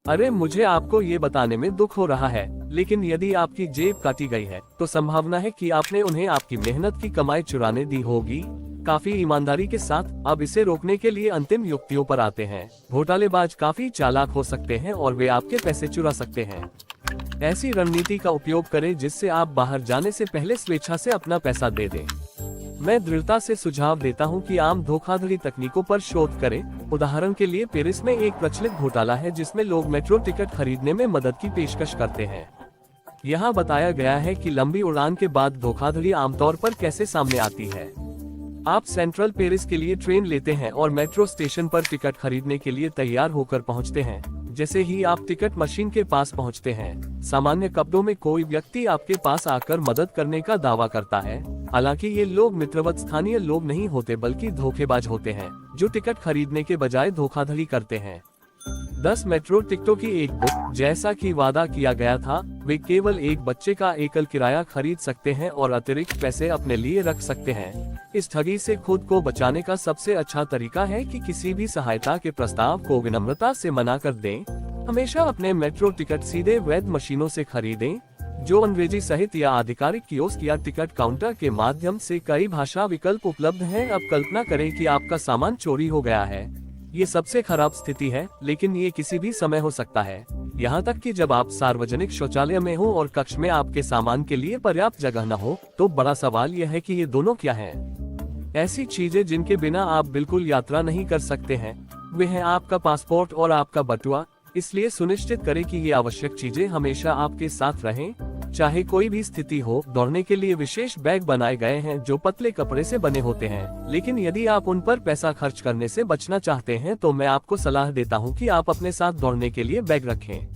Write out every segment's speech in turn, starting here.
अरे मुझे आपको ये बताने में दुख हो रहा है, लेकिन यदि आपकी जेब काटी गई है तो संभावना है कि आपने उन्हें आपकी मेहनत की कमाई चुराने दी होगी। काफी ईमानदारी के साथ अब इसे रोकने के लिए अंतिम युक्तियों पर आते हैं। घोटालेबाज काफी चालाक हो सकते हैं और वे आपके पैसे चुरा सकते हैं। ऐसी रणनीति का उपयोग करें जिससे आप बाहर जाने से पहले स्वेच्छा से अपना पैसा दे दें। मैं दृढ़ता से सुझाव देता हूं कि आम धोखाधड़ी तकनीकों पर शोध करें। उदाहरण के लिए पेरिस में एक प्रचलित घोटाला है जिसमें लोग मेट्रो टिकट खरीदने में मदद की पेशकश करते हैं। यहाँ बताया गया है कि लंबी उड़ान के बाद धोखाधड़ी आमतौर पर कैसे सामने आती है। आप सेंट्रल पेरिस के लिए ट्रेन लेते हैं और मेट्रो स्टेशन पर टिकट खरीदने के लिए तैयार होकर पहुँचते हैं। जैसे ही आप टिकट मशीन के पास पहुंचते हैं, सामान्य कपड़ों में कोई व्यक्ति आपके पास आकर मदद करने का दावा करता है। हालांकि ये लोग मित्रवत स्थानीय लोग नहीं होते बल्कि धोखेबाज होते हैं जो टिकट खरीदने के बजाय धोखाधड़ी करते हैं। 10 मेट्रो टिकटों की एक बुक, जैसा कि वादा किया गया था, वे केवल एक बच्चे का एकल किराया खरीद सकते हैं और अतिरिक्त पैसे अपने लिए रख सकते हैं। इस ठगी से खुद को बचाने का सबसे अच्छा तरीका है कि किसी भी सहायता के प्रस्ताव को विनम्रता से मना कर दें। हमेशा अपने मेट्रो टिकट सीधे वैध मशीनों से खरीदें, जो अंग्रेजी सहित या आधिकारिक कियोस्क या टिकट काउंटर के माध्यम से कई भाषा विकल्प उपलब्ध हैं। अब कल्पना करें कि आपका सामान चोरी हो गया है। ये सबसे खराब स्थिति है, लेकिन ये किसी भी समय हो सकता है। यहाँ तक कि जब आप सार्वजनिक शौचालय में हो और कक्ष में आपके सामान के लिए पर्याप्त जगह न हो, तो बड़ा सवाल यह है कि ये दोनों क्या हैं। ऐसी चीजें जिनके बिना आप बिल्कुल यात्रा नहीं कर सकते हैं, वे हैं आपका पासपोर्ट और आपका बटुआ। इसलिए सुनिश्चित करें कि ये आवश्यक चीजें हमेशा आपके साथ रहें, चाहे कोई भी स्थिति हो। दौड़ने के लिए विशेष बैग बनाए गए हैं जो पतले कपड़े से बने होते हैं, लेकिन यदि आप उन पर पैसा खर्च करने से बचना चाहते हैं तो मैं आपको सलाह देता हूं कि आप अपने साथ दौड़ने के लिए बैग रखें।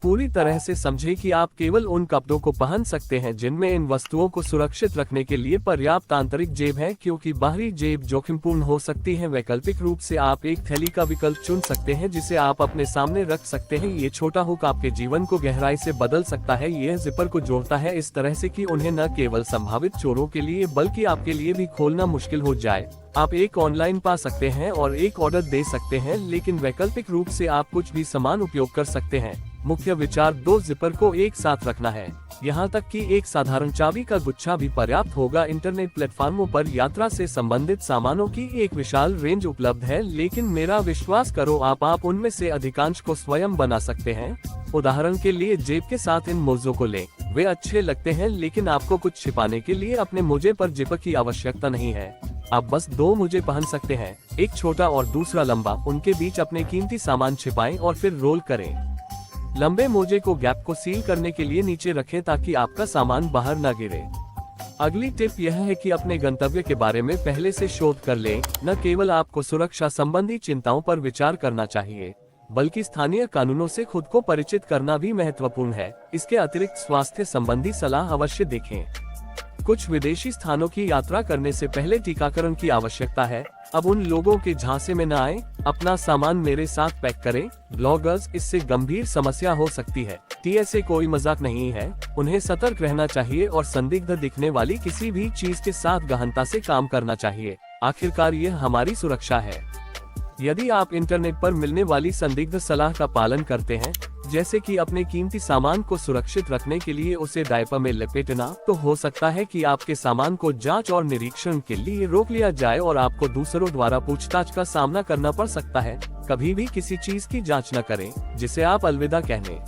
पूरी तरह से समझें कि आप केवल उन कपड़ों को पहन सकते हैं जिनमें इन वस्तुओं को सुरक्षित रखने के लिए पर्याप्त आंतरिक जेब है, क्योंकि बाहरी जेब जोखिमपूर्ण हो सकती है। वैकल्पिक रूप से आप एक थैली का विकल्प चुन सकते हैं जिसे आप अपने सामने रख सकते हैं। ये छोटा हुक आपके जीवन को गहराई से बदल सकता है। यह जिपर को जोड़ता है इस तरह से कि उन्हें न केवल संभावित चोरों के लिए बल्कि आपके लिए भी खोलना मुश्किल हो जाए। आप एक ऑनलाइन पा सकते हैं और एक ऑर्डर दे सकते हैं, लेकिन वैकल्पिक रूप से आप कुछ भी समान उपयोग कर सकते हैं। मुख्य विचार 2 जिपर को एक साथ रखना है। यहाँ तक कि एक साधारण चाबी का गुच्छा भी पर्याप्त होगा। इंटरनेट प्लेटफॉर्मों पर यात्रा से संबंधित सामानों की एक विशाल रेंज उपलब्ध है, लेकिन मेरा विश्वास करो आप उनमें से अधिकांश को स्वयं बना सकते हैं। उदाहरण के लिए जेब के साथ इन मोज़ों को लें। वे अच्छे लगते हैं, लेकिन आपको कुछ छिपाने के लिए अपने मोजे पर जिपर की आवश्यकता नहीं है। आप बस 2 मोजे पहन सकते हैं, एक छोटा और दूसरा लंबा। उनके बीच अपने कीमती सामान छिपाएं और फिर रोल करें। लंबे मोजे को गैप को सील करने के लिए नीचे रखें ताकि आपका सामान बाहर न गिरे। अगली टिप यह है कि अपने गंतव्य के बारे में पहले से शोध कर लें। न केवल आपको सुरक्षा संबंधी चिंताओं पर विचार करना चाहिए, बल्कि स्थानीय कानूनों से खुद को परिचित करना भी महत्वपूर्ण है। इसके अतिरिक्त स्वास्थ्य संबंधी सलाह अवश्य देखें। कुछ विदेशी स्थानों की यात्रा करने से पहले टीकाकरण की आवश्यकता है। अब उन लोगों के झांसे में न आए। अपना सामान मेरे साथ पैक करें। ब्लॉगर्स, इससे गंभीर समस्या हो सकती है। TSA कोई मजाक नहीं है। उन्हें सतर्क रहना चाहिए और संदिग्ध दिखने वाली किसी भी चीज के साथ गहनता से काम करना चाहिए। आखिरकार यह हमारी सुरक्षा है। यदि आप इंटरनेट पर मिलने वाली संदिग्ध सलाह का पालन करते हैं, जैसे कि अपने कीमती सामान को सुरक्षित रखने के लिए उसे डायपर में लपेटना, तो हो सकता है कि आपके सामान को जांच और निरीक्षण के लिए रोक लिया जाए और आपको दूसरों द्वारा पूछताछ का सामना करना पड़ सकता है। कभी भी किसी चीज की जांच न करें जिसे आप अलविदा कहने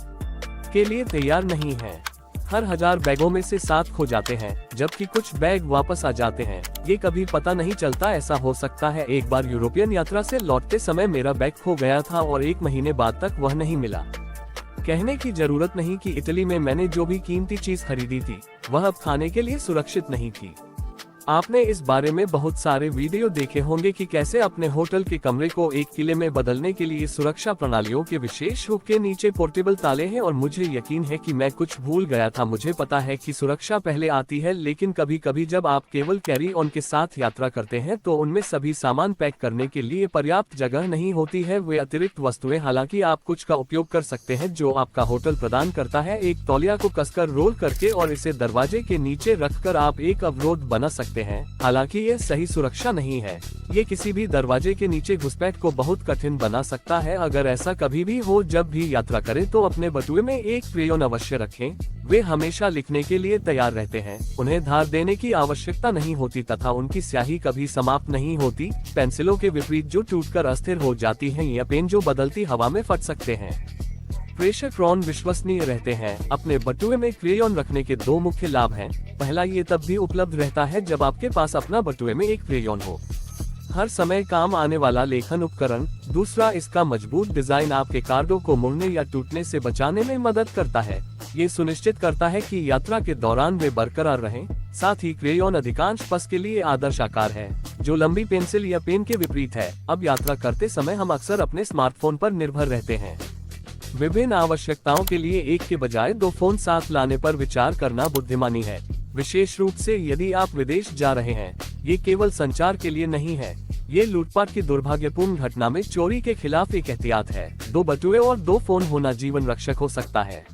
के लिए तैयार नहीं हैं। हर 1000 बैगों में से 7 खो जाते हैं, जबकि कुछ बैग वापस आ जाते हैं। ये कभी पता नहीं चलता। ऐसा हो सकता है। एक बार यूरोपियन यात्रा से लौटते समय मेरा बैग खो गया था और 1 महीने बाद तक वह नहीं मिला। कहने की जरूरत नहीं कि इटली में मैंने जो भी कीमती चीज खरीदी थी, वह अब खाने के लिए सुरक्षित नहीं थी। आपने इस बारे में बहुत सारे वीडियो देखे होंगे कि कैसे अपने होटल के कमरे को एक किले में बदलने के लिए सुरक्षा प्रणालियों के विशेष हुक के नीचे पोर्टेबल ताले हैं। और मुझे यकीन है कि मैं कुछ भूल गया था। मुझे पता है कि सुरक्षा पहले आती है, लेकिन कभी कभी जब आप केवल कैरी ऑन के साथ यात्रा करते हैं तो उनमें सभी सामान पैक करने के लिए पर्याप्त जगह नहीं होती है। वे अतिरिक्त वस्तुएं, हालांकि आप कुछ का उपयोग कर सकते हैं जो आपका होटल प्रदान करता है। एक तौलिया को कसकर रोल करके और इसे दरवाजे के नीचे रखकर आप एक अवरोध बना सकते सकते हैं। हालांकि यह सही सुरक्षा नहीं है। ये किसी भी दरवाजे के नीचे घुसपैठ को बहुत कठिन बना सकता है। अगर ऐसा कभी भी हो, जब भी यात्रा करें तो अपने बटुए में एक क्रेयॉन अवश्य रखें। वे हमेशा लिखने के लिए तैयार रहते हैं। उन्हें धार देने की आवश्यकता नहीं होती तथा उनकी स्याही कभी समाप्त नहीं होती। पेंसिलों के विपरीत जो टूटकर अस्थिर हो जाती हैं या पेन जो बदलती हवा में फट सकते हैं। प्रेशर क्रेयॉन विश्वसनीय रहते हैं। अपने बटुए में क्रेयॉन रखने के दो मुख्य लाभ हैं। पहला, ये तब भी उपलब्ध रहता है जब आपके पास अपना बटुए में एक क्रेयॉन हो, हर समय काम आने वाला लेखन उपकरण। दूसरा, इसका मजबूत डिजाइन आपके कार्डों को मुड़ने या टूटने से बचाने में मदद करता है। ये सुनिश्चित करता है कि यात्रा के दौरान वे बरकरार रहें। साथ ही क्रेयॉन अधिकांश पस के लिए आदर्श आकार है, जो लंबी पेंसिल या पेन के विपरीत है। अब यात्रा करते समय हम अक्सर अपने स्मार्टफोन पर निर्भर रहते हैं। विभिन्न आवश्यकताओं के लिए एक के बजाय दो फोन साथ लाने पर विचार करना बुद्धिमानी है, विशेष रूप से यदि आप विदेश जा रहे हैं। ये केवल संचार के लिए नहीं है, ये लूटपाट की दुर्भाग्यपूर्ण घटना में चोरी के खिलाफ एक एहतियात है। दो बटुए और दो फोन होना जीवन रक्षक हो सकता है।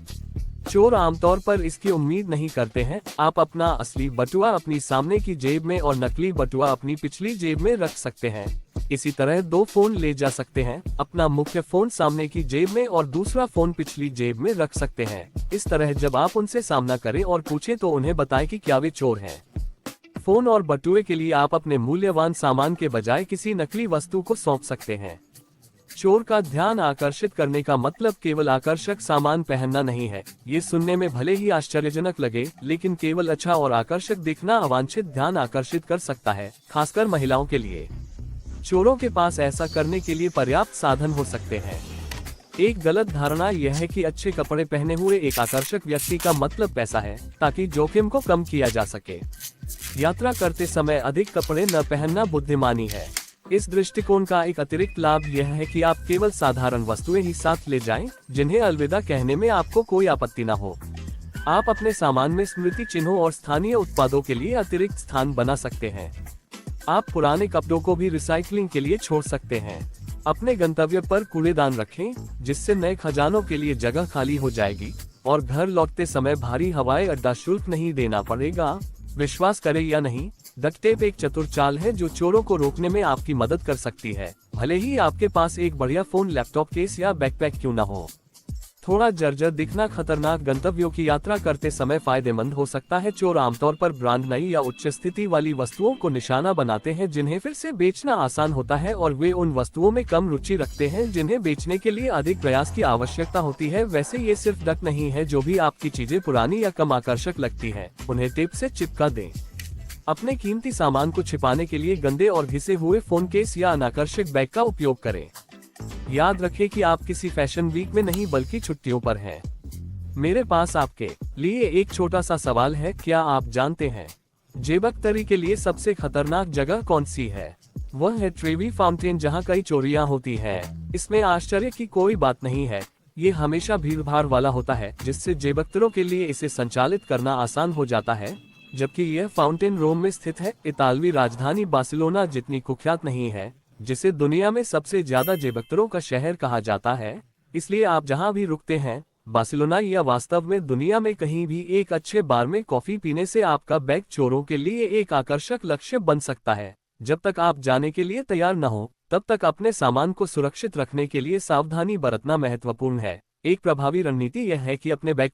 चोर आमतौर पर इसकी उम्मीद नहीं करते हैं। आप अपना असली बटुआ अपनी सामने की जेब में और नकली बटुआ अपनी पिछली जेब में रख सकते हैं। इसी तरह दो फोन ले जा सकते हैं। अपना मुख्य फोन सामने की जेब में और दूसरा फोन पिछली जेब में रख सकते हैं। इस तरह जब आप उनसे सामना करें और पूछें तो उन्हें बताएं कि क्या वे चोर हैं। फोन और बटुए के लिए आप अपने मूल्यवान सामान के बजाय किसी नकली वस्तु को सौंप सकते हैं। चोर का ध्यान आकर्षित करने का मतलब केवल आकर्षक सामान पहनना नहीं है। ये सुनने में भले ही आश्चर्यजनक लगे, लेकिन केवल अच्छा और आकर्षक दिखना अवांछित ध्यान आकर्षित कर सकता है, खासकर महिलाओं के लिए। चोरों के पास ऐसा करने के लिए पर्याप्त साधन हो सकते हैं। एक गलत धारणा यह है कि अच्छे कपड़े पहने हुए एक आकर्षक व्यक्ति का मतलब पैसा है, ताकि जोखिम को कम किया जा सके। यात्रा करते समय अधिक कपड़े न पहनना बुद्धिमानी है। इस दृष्टिकोण का एक अतिरिक्त लाभ यह है कि आप केवल साधारण वस्तुएं ही साथ ले जाएं, जिन्हें अलविदा कहने में आपको कोई आपत्ति न हो। आप अपने सामान में स्मृति चिन्हों और स्थानीय उत्पादों के लिए अतिरिक्त स्थान बना सकते हैं। आप पुराने कपड़ों को भी रिसाइकलिंग के लिए छोड़ सकते हैं। अपने गंतव्य पर कूड़ेदान रखें, जिससे नए खजानों के लिए जगह खाली हो जाएगी और घर लौटते समय भारी हवाई अड्डा शुल्क नहीं देना पड़ेगा। विश्वास करें या नहीं, डक्ट टेप एक चतुर चाल है जो चोरों को रोकने में आपकी मदद कर सकती है, भले ही आपके पास एक बढ़िया फोन, लैपटॉप केस या बैकपैक क्यों न हो। थोड़ा जर्जर दिखना खतरनाक गंतव्यों की यात्रा करते समय फायदेमंद हो सकता है। चोर आमतौर पर ब्रांड नई या उच्च स्थिति वाली वस्तुओं को निशाना बनाते हैं, जिन्हें फिर से बेचना आसान होता है, और वे उन वस्तुओं में कम रुचि रखते हैं जिन्हें बेचने के लिए अधिक प्रयास की आवश्यकता होती है। वैसे ये सिर्फ डक नहीं है। जो भी आपकी चीजें पुरानी या कम आकर्षक लगती है, उन्हें टेप से चिपका दें। अपने कीमती सामान को छिपाने के लिए गंदे और घिसे हुए फोन केस या अनाकर्षक बैग का उपयोग करें। याद रखें कि आप किसी फैशन वीक में नहीं बल्कि छुट्टियों पर हैं। मेरे पास आपके लिए एक छोटा सा सवाल है, क्या आप जानते हैं जेबकतरी के लिए सबसे खतरनाक जगह कौन सी है? वह है ट्रेवी फाउंटेन, जहां कई चोरियां होती हैं। इसमें आश्चर्य की कोई बात नहीं है। ये हमेशा भीड़भाड़ वाला होता है, जिससे जेबकतरों के लिए इसे संचालित करना आसान हो जाता है। जबकि यह फाउंटेन रोम में स्थित है। इतालवी राजधानी बार्सिलोना जितनी कुख्यात नहीं है, जिसे दुनिया में सबसे ज्यादा जेबकतरों का शहर कहा जाता है। इसलिए आप जहां भी रुकते हैं, बार्सिलोना या वास्तव में दुनिया में कहीं भी, एक अच्छे बार में कॉफी पीने से आपका बैग चोरों के लिए एक आकर्षक लक्ष्य बन सकता है। जब तक आप जाने के लिए तैयार न हो, तब तक अपने सामान को सुरक्षित रखने के लिए सावधानी बरतना महत्वपूर्ण है। एक प्रभावी रणनीति यह है कि अपने बैग